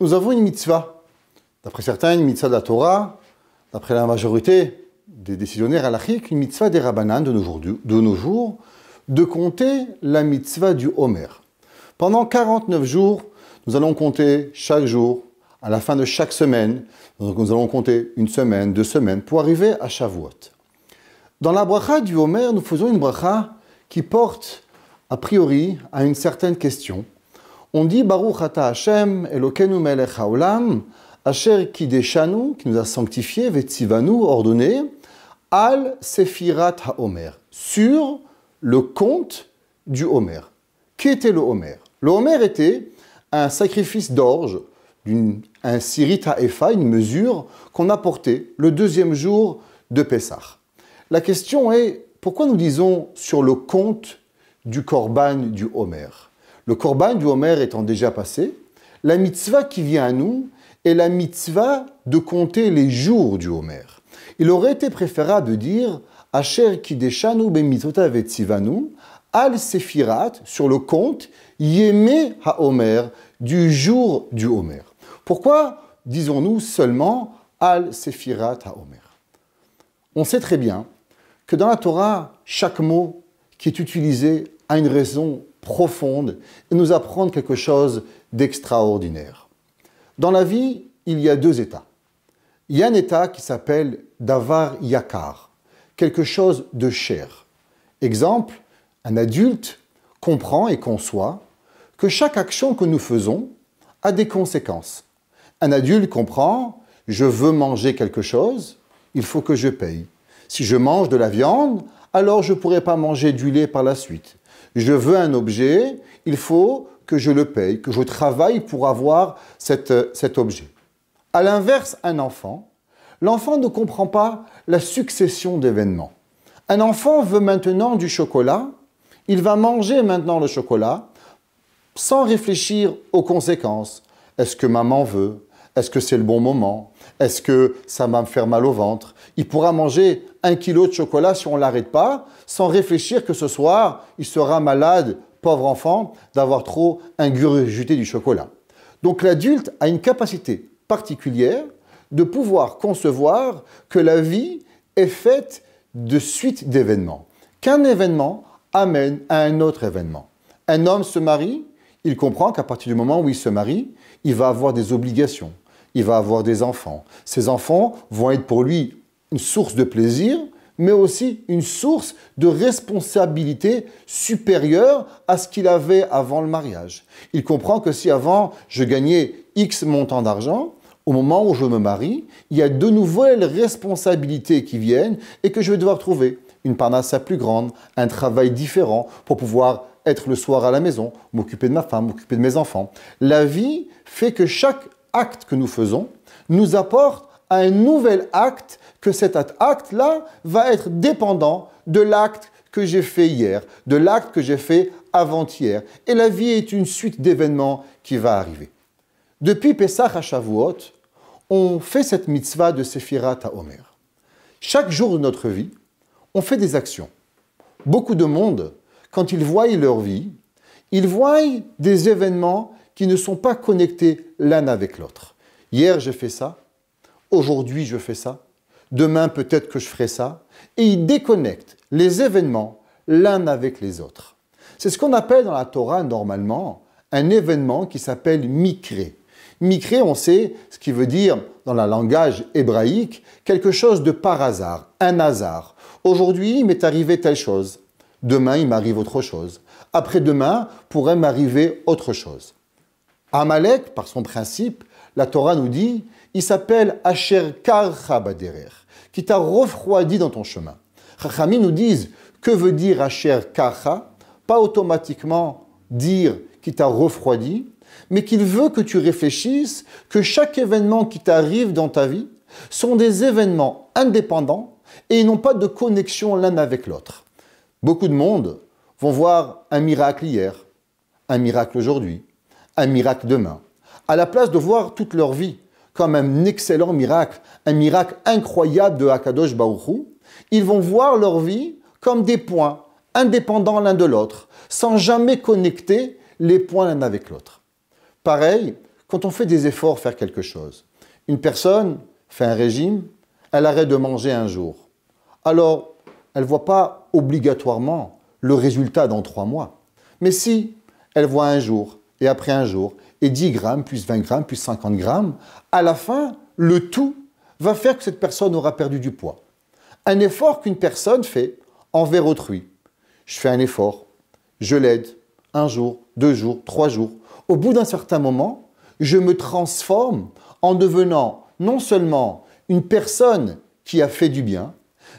nous avons une mitzvah. D'après certains, une mitzvah de la Torah, d'après la majorité des décisionnaires halachiques, une mitzvah des Rabbanan de nos jours, de compter la mitzvah du Homer. Pendant 49 jours, nous allons compter chaque jour, à la fin de chaque semaine, donc nous allons compter une semaine, 2 semaines, pour arriver à Shavuot. Dans la bracha du Homer, nous faisons une bracha qui porte, a priori, à une certaine question. On dit Baruch ata Hashem Elokeinu melech haolam Asher kideshanu, qui nous a sanctifiés, vetzivanu, ordonné, al sefirat haomer, sur le compte du Homer. Qu'était le Homer? Le Homer était un sacrifice d'orge, un sirit ha'efa, une mesure qu'on apportait le 2e jour de Pessah. La question est, pourquoi nous disons sur le compte du korban du Homer? Le korban du Homer étant déjà passé, la mitzvah qui vient à nous est la mitzvah de compter les jours du Homer. Il aurait été préférable de dire Asher kideshanu bemitzvota vetzivanu al sefirat, sur le compte Yemé ha-Homer, du jour du Homer. Pourquoi disons-nous seulement al sefirat ha-Homer? On sait très bien que dans la Torah, chaque mot qui est utilisé a une raison profonde et nous apprend quelque chose d'extraordinaire. Dans la vie, il y a 2 états. Il y a un état qui s'appelle davar yakar, quelque chose de cher. Exemple, un adulte comprend et conçoit que chaque action que nous faisons a des conséquences. Un adulte comprend, je veux manger quelque chose, il faut que je paye. Si je mange de la viande, alors je ne pourrai pas manger du lait par la suite. Je veux un objet, il faut que je le paye, que je travaille pour avoir cet objet. À l'inverse, l'enfant ne comprend pas la succession d'événements. Un enfant veut maintenant du chocolat, il va manger maintenant le chocolat sans réfléchir aux conséquences. Est-ce que maman veut? Est-ce que c'est le bon moment? Est-ce que ça va me faire mal au ventre? Il pourra manger 1 kilo de chocolat si on ne l'arrête pas, sans réfléchir que ce soir, il sera malade, pauvre enfant, d'avoir trop ingurgité du chocolat. Donc l'adulte a une capacité particulière de pouvoir concevoir que la vie est faite de suites d'événements. Qu'un événement amène à un autre événement. Un homme se marie, il comprend qu'à partir du moment où il se marie, il va avoir des obligations, il va avoir des enfants. Ces enfants vont être pour lui une source de plaisir, mais aussi une source de responsabilité supérieure à ce qu'il avait avant le mariage. Il comprend que si avant je gagnais X montant d'argent, au moment où je me marie, il y a de nouvelles responsabilités qui viennent et que je vais devoir trouver une parnassa plus grande, un travail différent pour pouvoir être le soir à la maison, m'occuper de ma femme, m'occuper de mes enfants. La vie fait que chaque acte que nous faisons nous apporte à un nouvel acte, que cet acte-là va être dépendant de l'acte que j'ai fait hier, de l'acte que j'ai fait avant-hier. Et la vie est une suite d'événements qui va arriver. Depuis Pessah à Shavuot, on fait cette mitzvah de Sefirat HaOmer. Chaque jour de notre vie, on fait des actions. Beaucoup de monde, quand ils voient leur vie, ils voient des événements qui ne sont pas connectés l'un avec l'autre. Hier, j'ai fait ça. Aujourd'hui, je fais ça. Demain, peut-être que je ferai ça. Et ils déconnectent les événements l'un avec les autres. C'est ce qu'on appelle dans la Torah, normalement, un événement qui s'appelle Mikré. Mikré, on sait ce qui veut dire, dans le langage hébraïque, quelque chose de par hasard, un hasard. Aujourd'hui, il m'est arrivé telle chose. Demain, il m'arrive autre chose. Après-demain, pourrait m'arriver autre chose. Amalek, par son principe, la Torah nous dit, il s'appelle Asher Karcha Baderer, qui t'a refroidi dans ton chemin. Chachamim nous disent, que veut dire Asher Karcha? Pas automatiquement dire qui t'a refroidi, mais qu'il veut que tu réfléchisses que chaque événement qui t'arrive dans ta vie sont des événements indépendants et ils n'ont pas de connexion l'un avec l'autre. Beaucoup de monde vont voir un miracle hier, un miracle aujourd'hui, un miracle demain, à la place de voir toute leur vie comme un excellent miracle, un miracle incroyable de Akadosh Baruch Hu, ils vont voir leur vie comme des points indépendants l'un de l'autre, sans jamais connecter les points l'un avec l'autre. Pareil, quand on fait des efforts, faire quelque chose, une personne fait un régime, elle arrête de manger un jour. Alors, elle ne voit pas obligatoirement le résultat dans 3 mois. Mais si elle voit un jour, et après un jour, et 10 grammes, plus 20 grammes, plus 50 grammes, à la fin, le tout va faire que cette personne aura perdu du poids. Un effort qu'une personne fait envers autrui. Je fais un effort, je l'aide, 1 jour, 2 jours, 3 jours. Au bout d'un certain moment, je me transforme en devenant non seulement une personne qui a fait du bien,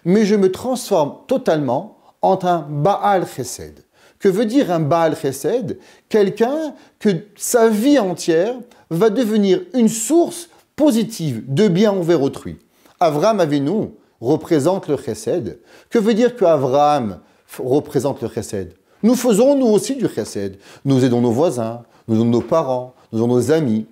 mais je me transforme totalement en un Baal Chesed. Que veut dire un Baal Chesed? Quelqu'un que sa vie entière va devenir une source positive de bien envers autrui. Avraham Avinu représente le Chesed. Que veut dire que Avraham représente le Chesed? Nous faisons nous aussi du Chesed. Nous aidons nos voisins, nous aidons nos parents, nous aidons nos amis.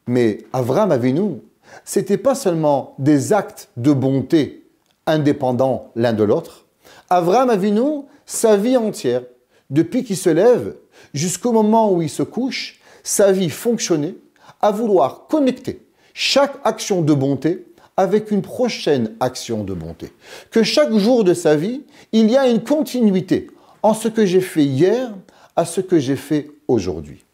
Mais Avraham Avinu, ce n'était pas seulement des actes de bonté indépendants l'un de l'autre. Avraham Avinu, sa vie entière, depuis qu'il se lève jusqu'au moment où il se couche, sa vie fonctionnait à vouloir connecter chaque action de bonté avec une prochaine action de bonté. Que chaque jour de sa vie, il y a une continuité en ce que j'ai fait hier à ce que j'ai fait aujourd'hui.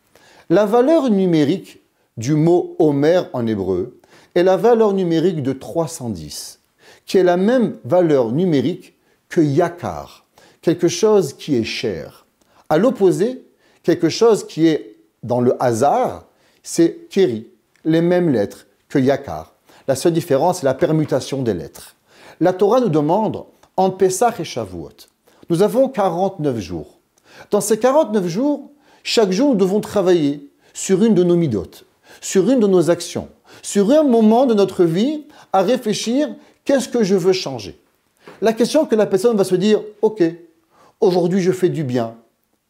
La valeur numérique du mot Omer en hébreu est la valeur numérique de 310, qui est la même valeur numérique que Yakar, quelque chose qui est cher. À l'opposé, quelque chose qui est dans le hasard, c'est Keri, les mêmes lettres que Yakar. La seule différence, c'est la permutation des lettres. La Torah nous demande, en Pessah et Shavuot, nous avons 49 jours. Dans ces 49 jours, chaque jour, nous devons travailler sur une de nos midotes, sur une de nos actions, sur un moment de notre vie à réfléchir, qu'est-ce que je veux changer? La question que la personne va se dire, ok, aujourd'hui je fais du bien,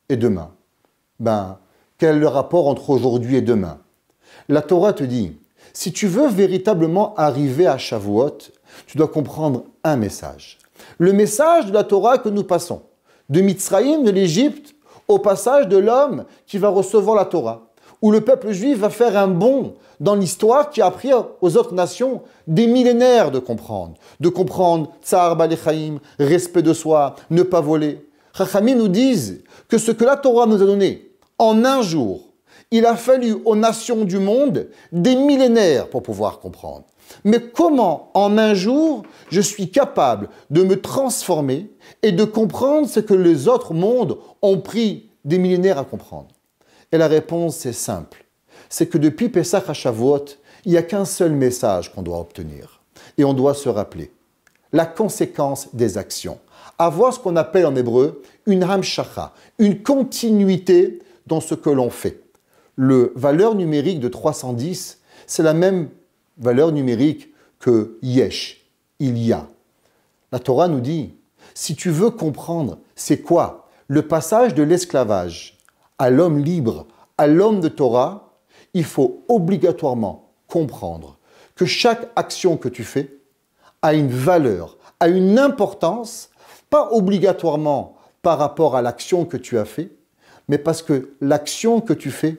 et demain? Quel est le rapport entre aujourd'hui et demain? La Torah te dit, si tu veux véritablement arriver à Shavuot, tu dois comprendre un message. Le message de la Torah que nous passons, de Mitzraïm, de l'Égypte, au passage de l'homme qui va recevoir la Torah, où le peuple juif va faire un bond dans l'histoire qui a appris aux autres nations des millénaires de comprendre Tsar Balechaim, respect de soi, ne pas voler. Chachamim nous disent que ce que la Torah nous a donné en un jour, il a fallu aux nations du monde des millénaires pour pouvoir comprendre. Mais comment, en un jour, je suis capable de me transformer et de comprendre ce que les autres mondes ont pris des millénaires à comprendre? Et la réponse, c'est simple. C'est que depuis Pessah à Shavuot, il n'y a qu'un seul message qu'on doit obtenir. Et on doit se rappeler la conséquence des actions. Avoir ce qu'on appelle en hébreu une hamshacha, une continuité dans ce que l'on fait. Le valeur numérique de 310, c'est la même valeur numérique que yesh, il y a. La Torah nous dit, si tu veux comprendre c'est quoi le passage de l'esclavage à l'homme libre, à l'homme de Torah, il faut obligatoirement comprendre que chaque action que tu fais a une valeur, a une importance, pas obligatoirement par rapport à l'action que tu as fait, mais parce que l'action que tu fais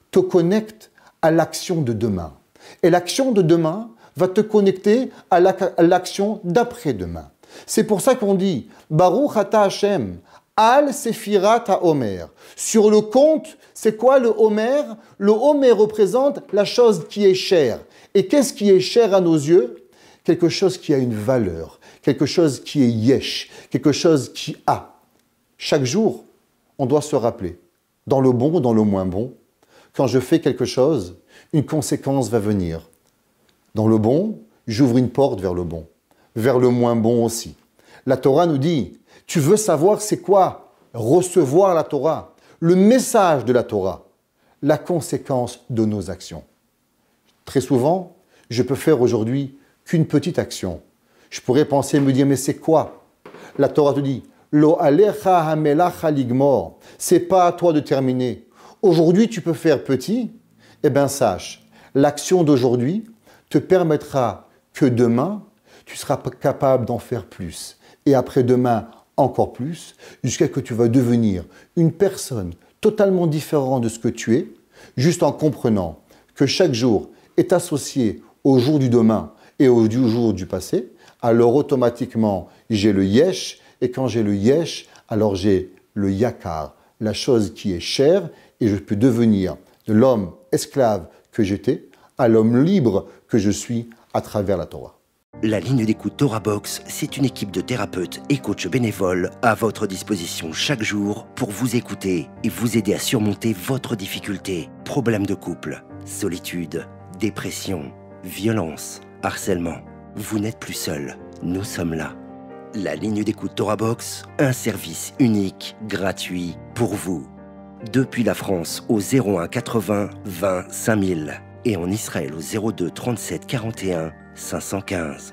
te connecte à l'action de demain. Et l'action de demain va te connecter à l'action d'après-demain. C'est pour ça qu'on dit Baruch Ata Hashem, Al Sefirat HaOmer. Sur le compte, c'est quoi le Homer? Le Homer représente la chose qui est chère. Et qu'est-ce qui est cher à nos yeux? Quelque chose qui a une valeur, quelque chose qui est yesh, quelque chose qui a. Chaque jour, on doit se rappeler, dans le bon ou dans le moins bon, quand je fais quelque chose, une conséquence va venir. Dans le bon, j'ouvre une porte vers le bon, vers le moins bon aussi. La Torah nous dit, tu veux savoir c'est quoi recevoir la Torah, le message de la Torah, la conséquence de nos actions. Très souvent, je peux faire aujourd'hui qu'une petite action. Je pourrais penser, me dire, mais c'est quoi? La Torah te dit, Lo alecha hamelacha ligmor, c'est pas à toi de terminer. Aujourd'hui, tu peux faire petit, eh bien sache, l'action d'aujourd'hui te permettra que demain, tu seras capable d'en faire plus. Et après-demain, encore plus, jusqu'à ce que tu vas devenir une personne totalement différente de ce que tu es, juste en comprenant que chaque jour est associé au jour du demain et au jour du passé, alors automatiquement j'ai le yesh, et quand j'ai le yesh, alors j'ai le yakar, la chose qui est chère, et je peux devenir de l'homme esclave que j'étais à l'homme libre que je suis à travers la Torah. La ligne d'écoute Torah Box, c'est une équipe de thérapeutes et coachs bénévoles à votre disposition chaque jour pour vous écouter et vous aider à surmonter votre difficulté, problèmes de couple, solitude, dépression, violence, harcèlement. Vous n'êtes plus seul, nous sommes là. La ligne d'écoute Torah Box, un service unique, gratuit pour vous. Depuis la France au 01 80 20 5000 et en Israël au 02 37 41 515.